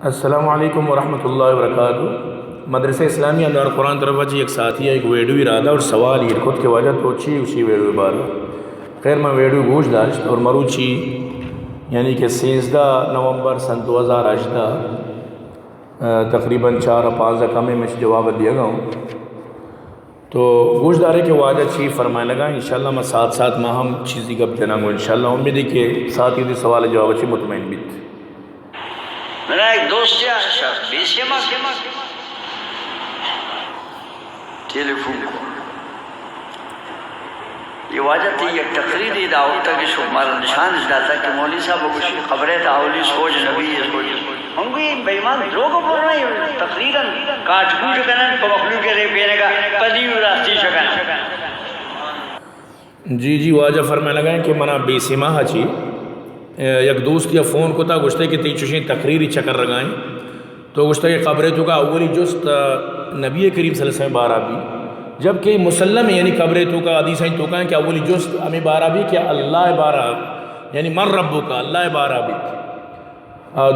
السلام علیکم ورحمۃ اللہ وبرکاتہ. مدرسہ اسلامی انوار قرآن طرف جی ایک ساتھی ایک ویڈیو ارادہ اور سوال یہ خود کے وجہ تو چی اسی ویڈیو بارہ خیر میں ویڈیو گوش داشت اور مروچی یعنی کہ 16 نومبر سن 2018 تقریباً 4-5 کمے میں جواب دیا گا ہوں تو گوش دارے کے واجہ چی فرمائے لگا انشاءاللہ میں ساتھ ساتھ میں ہم چیزی گپ دینا گو انشاءاللہ امید ہے کہ ساتھ ہی سوال جواب چی مطمئن بیت. میرا ایک دوست ہے بیسیما ٹیلی فون کو یہ واجہ تھی ایک تقریری دعوت تک اس کو ہمارا نشان جاتا کہ مولوی صاحب کو کچھ خبریں تاولی سوچ نبی ہم کو یہ بیمان لوگوں بول رہے ہیں تقریراً کاٹ کوٹ کرنا تو مخلوق کے رہے پینے کا پدی راستی شکنا. جی واجہ فرمائے لگا کہ منا بیسیما ہچی یک دوست یا فون کو تا گشتے کہ تی چوشیں تقریری چکر رگائیں تو گشتے کہ قبرے تو کا اولی جست نبی کریم صلی اللہ علیہ وسلم بارہ بھی جبکہ مسلم یعنی قبرے تو کا حدیثیں تو کہیں کہ اولی جست ہمیں بارہ بھی کہ اللہ بارہ یعنی من ربو کا اللہ بارہ بھی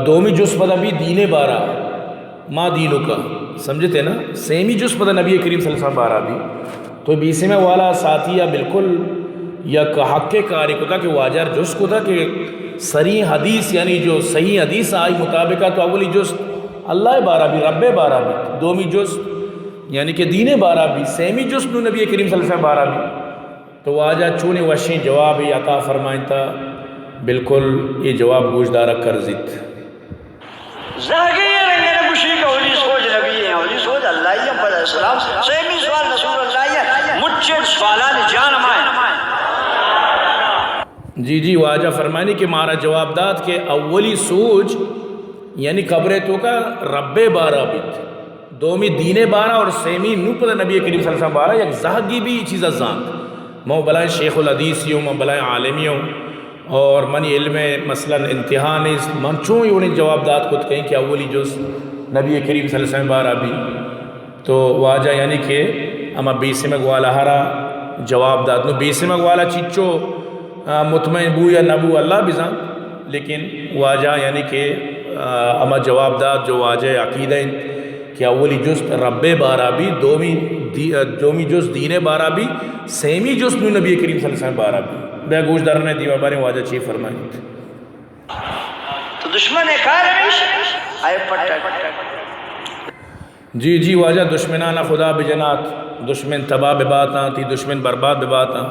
دومی جست پتہ بھی دین بارہ ما دینو کا سمجھتے نا سیمی جست پتہ نبی کریم صلی اللہ علیہ وسلم بارہ بھی تو بیسے میں والا ساتھی یا بالکل یا حق کے کاری کو تھا کہ واجر جس کو تھا کہ سری حدیث یعنی جو صحیح حدیث آئی مطابقہ تو اولی جس اللہ بارہ بھی رب بارہ بھی دومی جس یعنی کہ دین بارہ بھی سیمی جس نو نبی کریم صلی اللہ علیہ وسلم بارہ بھی تو واجہ چونے وشیں جواب ہی عطا فرمائیں تھا بالکل یہ جواب گوش دارہ کر زیت زاگی یہ رنگے خوشی کا اولی سوچ نبی ہے اولی سوچ اللہ ہی پر السلام سیمی سوال رسول اللہ ہے مجھے سوالان جان مائیں. جی واجہ فرمانی کہ مارا جواب داد کہ اولی سوچ یعنی قبرے تو کا رب بارہ بیت دومی دین بارہ اور سیمی نوپد نبی کریم صلی اللہ علیہ وسلم بارہ یک زہگی بھی چیز زانت مو بلائیں شیخ الحدیثیوں مو بلائیں عالمیوں اور منی علم مثلا انتہان من چوں ہی انہیں جواب داد خود کہیں کہ اولی جز نبی کریم صلی اللہ علیہ وسلم بارہ بھی تو واجہ یعنی کہ اما بیسے مگوالا ہرا جواب داد نو بیسے مگوالا چیچو مطمئن بو یا نبو اللہ بزان لیکن واجہ یعنی کہ اما جواب داد جو واجہ عقیدہ کہ اولی جز رب بارہ بھی دومی جز دین بارہ بھی سیمی جز نو نبی کریم صلی اللہ علیہ وسلم بارہ بھی بے گوش دار نے دیوہ بارے واجہ چی فرمائیں تو دشمن کار آئے پٹا جی واجہ دشمنانہ خدا بجنات دشمن تباہ بباتاں تی دشمن برباد بباتاں